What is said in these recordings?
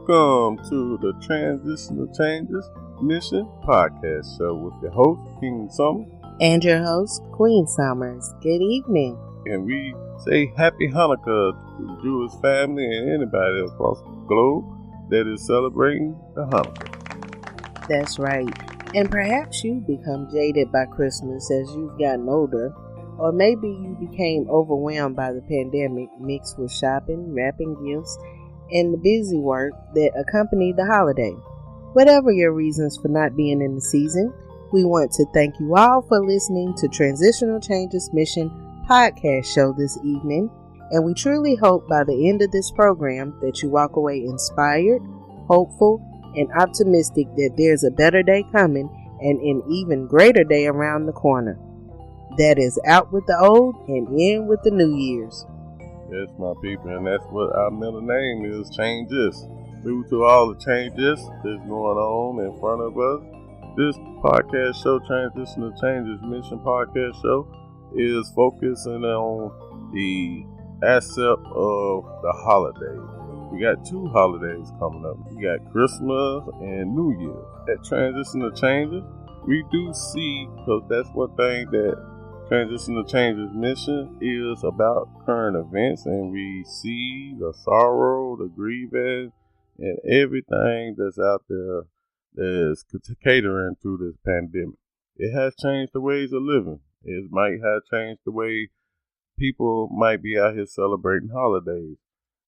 Welcome to the Transitional Changes Mission Podcast Show with your host, King Summer. And your host, Queen Summers. Good evening. And we say Happy Hanukkah to the Jewish family and anybody across the globe that is celebrating the Hanukkah. That's right. And perhaps you become jaded by Christmas as you've gotten older. Or maybe you became overwhelmed by the pandemic mixed with shopping, wrapping gifts, and the busy work that accompanied the holiday. Whatever your reasons for not being in the season, we want to thank you all for listening to Transitional Changes Mission Podcast Show this evening. And we truly hope by the end of this program that you walk away inspired, hopeful, and optimistic that there's a better day coming and an even greater day around the corner. That is out with the old and in with the New Year's. Yes, my people, and that's what our middle name is, Changes. Due to all the changes that's going on in front of us, this podcast show, Transitional Changes Mission Podcast Show, is focusing on the aspect of the holidays. We got two holidays coming up. We got Christmas and New Year's. At Transitional Changes, we do see, because that's one thing that Transitional Changes Mission is about current events, and we see the sorrow, the grievance, and everything that's out there that is catering through this pandemic. It has changed the ways of living. It might have changed the way people might be out here celebrating holidays,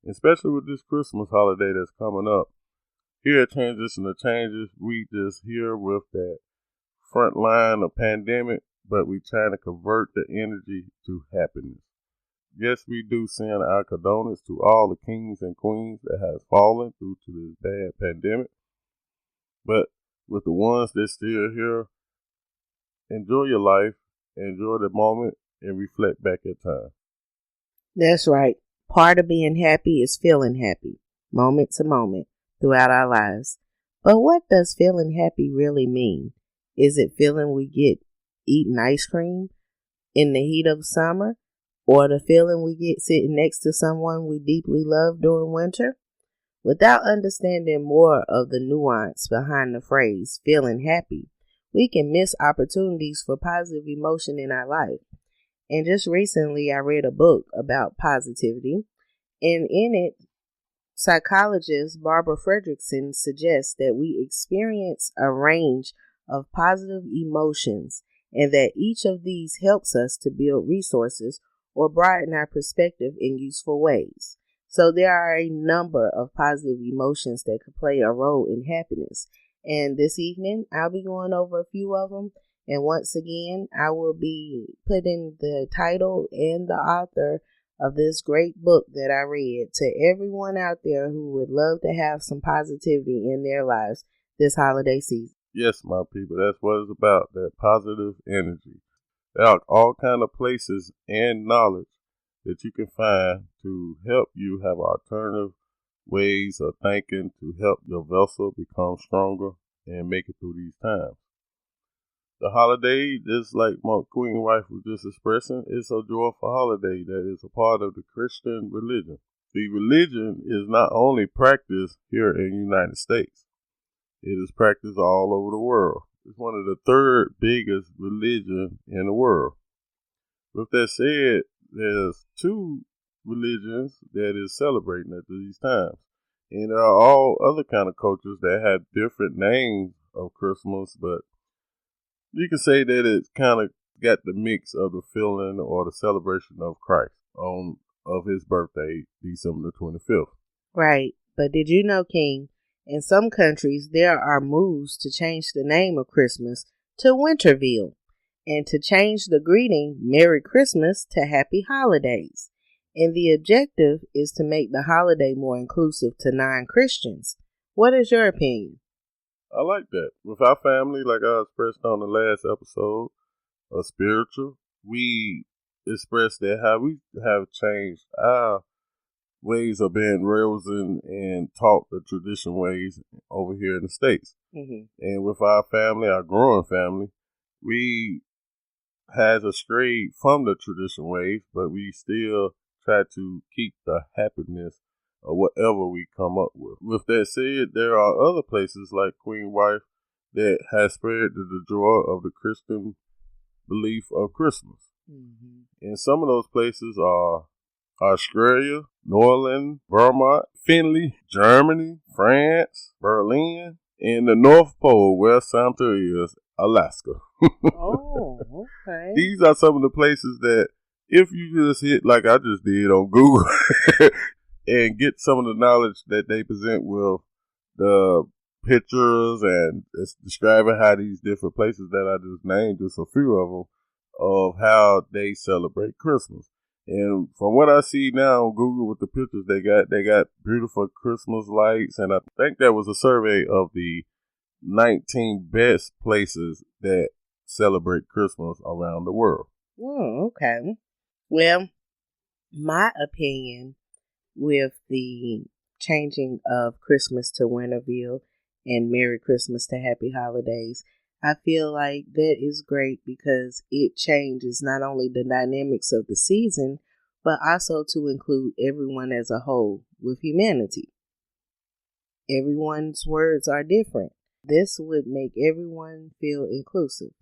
especially with this Christmas holiday that's coming up. Here at Transitional Changes, we just here with that front line of pandemic, but we trying to convert the energy to happiness. Yes, we do send our condolences to all the kings and queens that have fallen due to this bad pandemic. But with the ones that still here, enjoy your life, enjoy the moment, and reflect back at time. That's right. Part of being happy is feeling happy, moment to moment, throughout our lives. But what does feeling happy really mean? Is it feeling we get eating ice cream in the heat of summer, or the feeling we get sitting next to someone we deeply love during winter? Without understanding more of the nuance behind the phrase feeling happy, we can miss opportunities for positive emotion in our life. And just recently I read a book about positivity, and in it, psychologist Barbara Fredrickson suggests that we experience a range of positive emotions, and that each of these helps us to build resources or broaden our perspective in useful ways. So there are a number of positive emotions that could play a role in happiness. And this evening, I'll be going over a few of them. And once again, I will be putting the title and the author of this great book that I read to everyone out there who would love to have some positivity in their lives this holiday season. Yes, my people, that's what it's about, that positive energy. There are all kind of places and knowledge that you can find to help you have alternative ways of thinking to help your vessel become stronger and make it through these times. The holiday, just like my queen wife was just expressing, is a joyful holiday that is a part of the Christian religion. The religion is not only practiced here in the United States. It is practiced all over the world. It's one of the third biggest religion in the world. With that said, there's two religions that is celebrating at these times. And there are all other kind of cultures that have different names of Christmas, but you can say that it's kind of got the mix of the feeling or the celebration of Christ of his birthday, December the 25th. Right. But did you know, King, in some countries, there are moves to change the name of Christmas to Winterville and to change the greeting Merry Christmas to Happy Holidays. And the objective is to make the holiday more inclusive to non-Christians. What is your opinion? I like that. With our family, like I expressed on the last episode of Spiritual, we expressed that how we have changed our ways of being raised and taught the tradition ways over here in the States. Mm-hmm. And with our family, our growing family, we has strayed from the tradition ways, but we still try to keep the happiness or whatever we come up with. With that said, there are other places like Queen Wife that has spread the joy of the Christian belief of Christmas. Mm-hmm. And some of those places are Australia, New Orleans, Vermont, Finley, Germany, France, Berlin, and the North Pole where Santa is, Alaska. Oh, okay. These are some of the places that if you just hit like I just did on Google and get some of the knowledge that they present with the pictures and it's describing how these different places that I just named, just a few of them, of how they celebrate Christmas. And from what I see now on Google with the pictures they got beautiful Christmas lights, and I think that was a survey of the 19 best places that celebrate Christmas around the world. Oh, okay. Well, my opinion with the changing of Christmas to Winterville and Merry Christmas to Happy Holidays, I feel like that is great because it changes not only the dynamics of the season, but also to include everyone as a whole with humanity. Everyone's words are different. This would make everyone feel inclusive.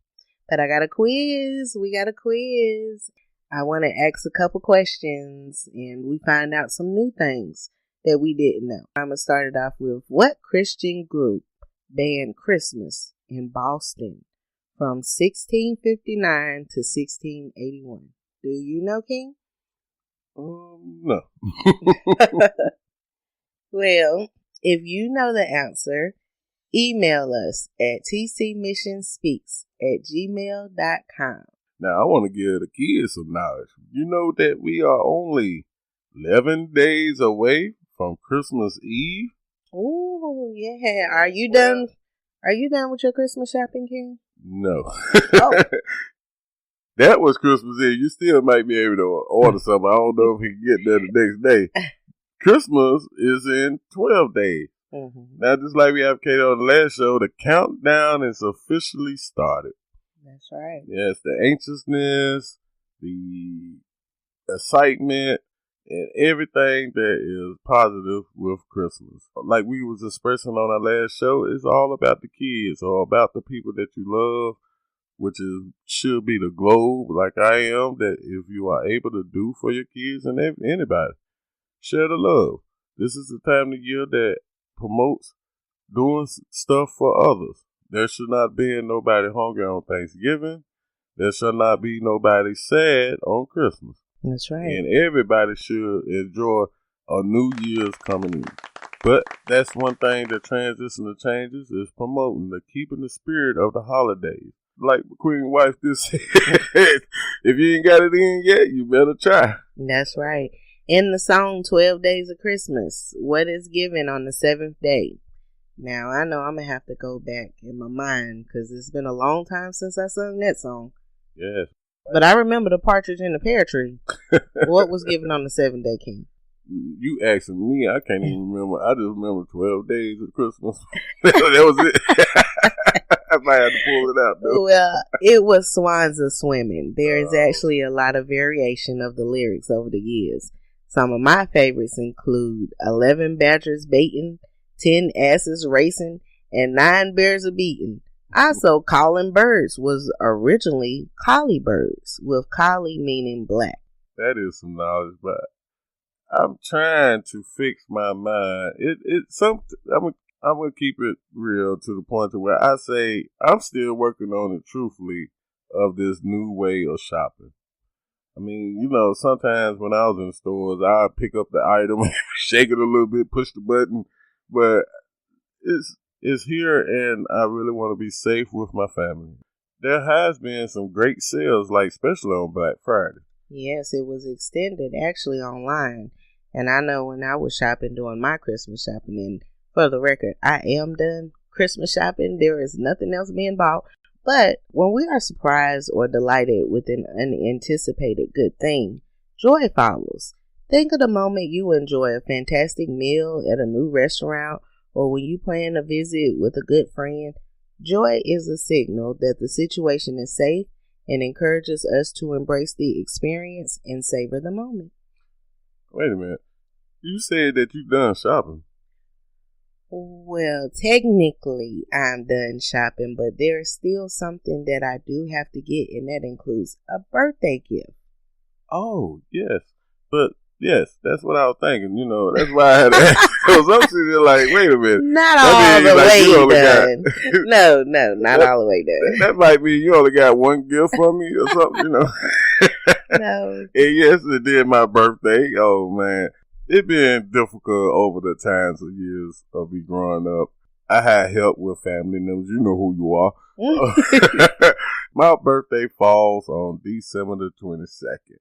But I got a quiz. We got a quiz. I want to ask a couple questions and we find out some new things that we didn't know. I'm going to start it off with, what Christian group banned Christmas in Boston from 1659 to 1681? Do you know, King? No. Well, if you know the answer, email us at tcmissionspeaks@gmail.com. Now, I want to give the kids some knowledge. You know that we are only 11 days away from Christmas Eve? Oh, yeah. Are you done? Are you done with your Christmas shopping, King? No. Oh. That was Christmas Eve. You still might be able to order something. I don't know if he can get there the next day. Christmas is in 12 days. Mm-hmm. Now, just like we advocated on the last show, the countdown is officially started. That's right. Yes, the anxiousness, the excitement, and everything that is positive with Christmas. Like we was expressing on our last show, it's all about the kids or about the people that you love, which should be the globe, like I am, that if you are able to do for your kids and anybody, share the love. This is the time of year that promotes doing stuff for others. There should not be nobody hungry on Thanksgiving. There shall not be nobody sad on Christmas. That's right. And everybody should enjoy a New Year's coming in. But that's one thing that Transition to Changes is promoting, keeping the spirit of the holidays. Like Queen Wife just said, if you ain't got it in yet, you better try. That's right. In the song 12 Days of Christmas, what is given on the seventh day? Now, I know I'm going to have to go back in my mind because it's been a long time since I sung that song. Yes. But I remember the partridge in the pear tree. What was given on the seventh day, King? You asking me, I can't even remember. I just remember 12 days of Christmas. That was it. I might have to pull it out, though. Well, it was Swans Are Swimming. There is actually a lot of variation of the lyrics over the years. Some of my favorites include 11 badgers baiting, 10 asses racing, and 9 bears a beating. Also, calling birds was originally collie birds, with collie meaning black. That is some knowledge, but I'm trying to fix my mind. I'm gonna keep it real to the point to where I say I'm still working on it truthfully of this new way of shopping. I mean, sometimes when I was in the stores, I'd pick up the item, shake it a little bit, push the button, but it's here and I really want to be safe with my family. There has been some great sales, like especially on Black Friday. Yes, it was extended actually online. And I know when I was shopping, doing my Christmas shopping, and for the record, I am done Christmas shopping. There is nothing else being bought. But when we are surprised or delighted with an unanticipated good thing, joy follows. Think of the moment you enjoy a fantastic meal at a new restaurant or when you plan a visit with a good friend. Joy is a signal that the situation is safe and encourages us to embrace the experience and savor the moment. Wait a minute. You said that you done shopping. Well, technically, I'm done shopping, but there's still something that I do have to get, and that includes a birthday gift. Oh, yes. But, yes, that's what I was thinking. That's why I had to ask. Because I'm sitting there like, wait a minute. Not all the way done. No, not all the way done. That might be you only got one gift from me or something, No. And yes, it did my birthday. Oh, man. It been difficult over the times of years of me growing up. I had help with family members. You know who you are. My birthday falls on December the 22nd.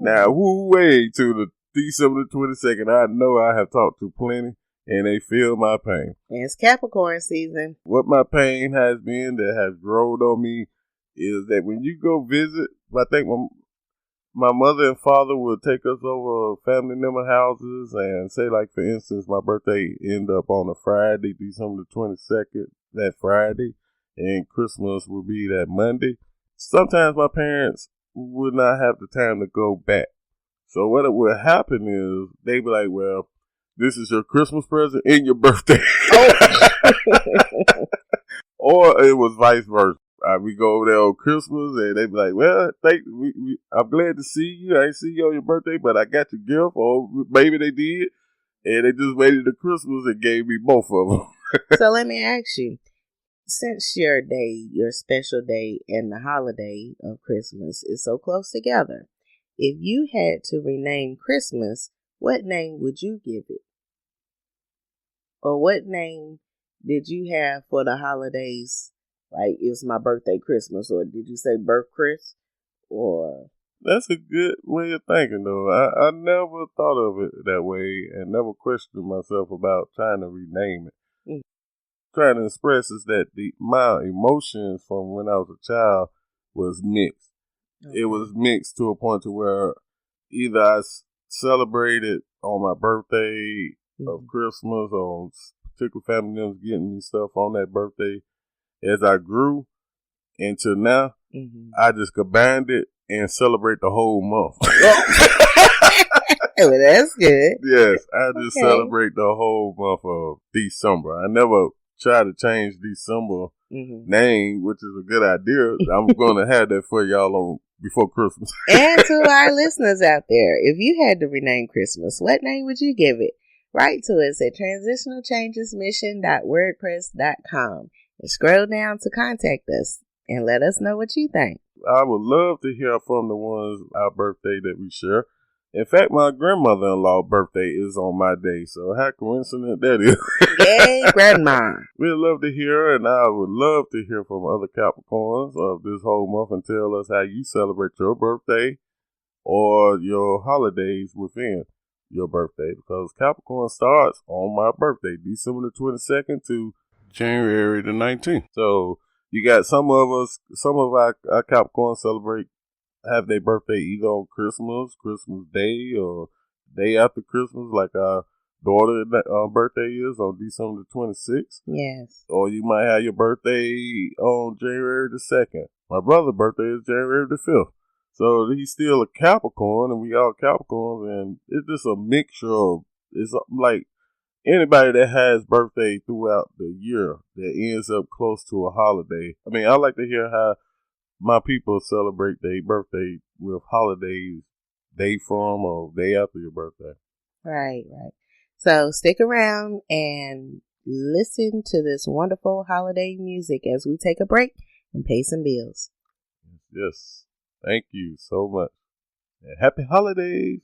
Now, way to the December the 22nd. I know I have talked to plenty, and they feel my pain. And it's Capricorn season. What my pain has been that has grown on me is that when you go visit, I think my mother and father will take us over family member houses and say, like, for instance, my birthday end up on a Friday, December the 22nd, that Friday, and Christmas will be that Monday. Sometimes my parents would not have the time to go back. So what would happen is they'd be like, well, this is your Christmas present and your birthday. Or it was vice versa. We go over there on Christmas and they be like, well, I'm glad to see you. I ain't see you on your birthday, but I got your gift. Or maybe they did. And they just waited to Christmas and gave me both of them. So let me ask you, since your day, your special day, and the holiday of Christmas is so close together, if you had to rename Christmas, what name would you give it? Or what name did you have for the holidays? Like, it's my birthday Christmas, or did you say birth Chris? Or that's a good way of thinking, though. I never thought of it that way and never questioned myself about trying to rename it. Trying to express is that my emotions from when I was a child was mixed. Okay. It was mixed to a point to where either I celebrated on my birthday of Christmas, or particular family members getting me stuff on that birthday. As I grew into now, I just combined it and celebrate the whole month. Well, that's good. Yes, I just celebrate the whole month of December. I never try to change December name, which is a good idea. I'm going to have that for y'all on before Christmas. And to our listeners out there, if you had to rename Christmas, what name would you give it? Write to us at transitionalchangesmission.wordpress.com and scroll down to contact us and let us know what you think. I would love to hear from the ones our birthday that we share. In fact, my grandmother-in-law's birthday is on my day, so how coincident that is. Yay, Grandma. We'd love to hear, and I would love to hear from other Capricorns of this whole month and tell us how you celebrate your birthday or your holidays within your birthday, because Capricorn starts on my birthday, December the 22nd to January the 19th. So you got some of our Capricorns have their birthday either on Christmas Day, or day after Christmas, like our daughter's birthday is on December the 26th. Yes. Or you might have your birthday on January the 2nd. My brother's birthday is January the 5th. So he's still a Capricorn, and we all Capricorns, and it's just a mixture of, it's like anybody that has birthday throughout the year that ends up close to a holiday. I mean, I like to hear how my people celebrate their birthday with holidays day from or day after your birthday. Right. So stick around and listen to this wonderful holiday music as we take a break and pay some bills. Yes. Thank you so much. And happy holidays.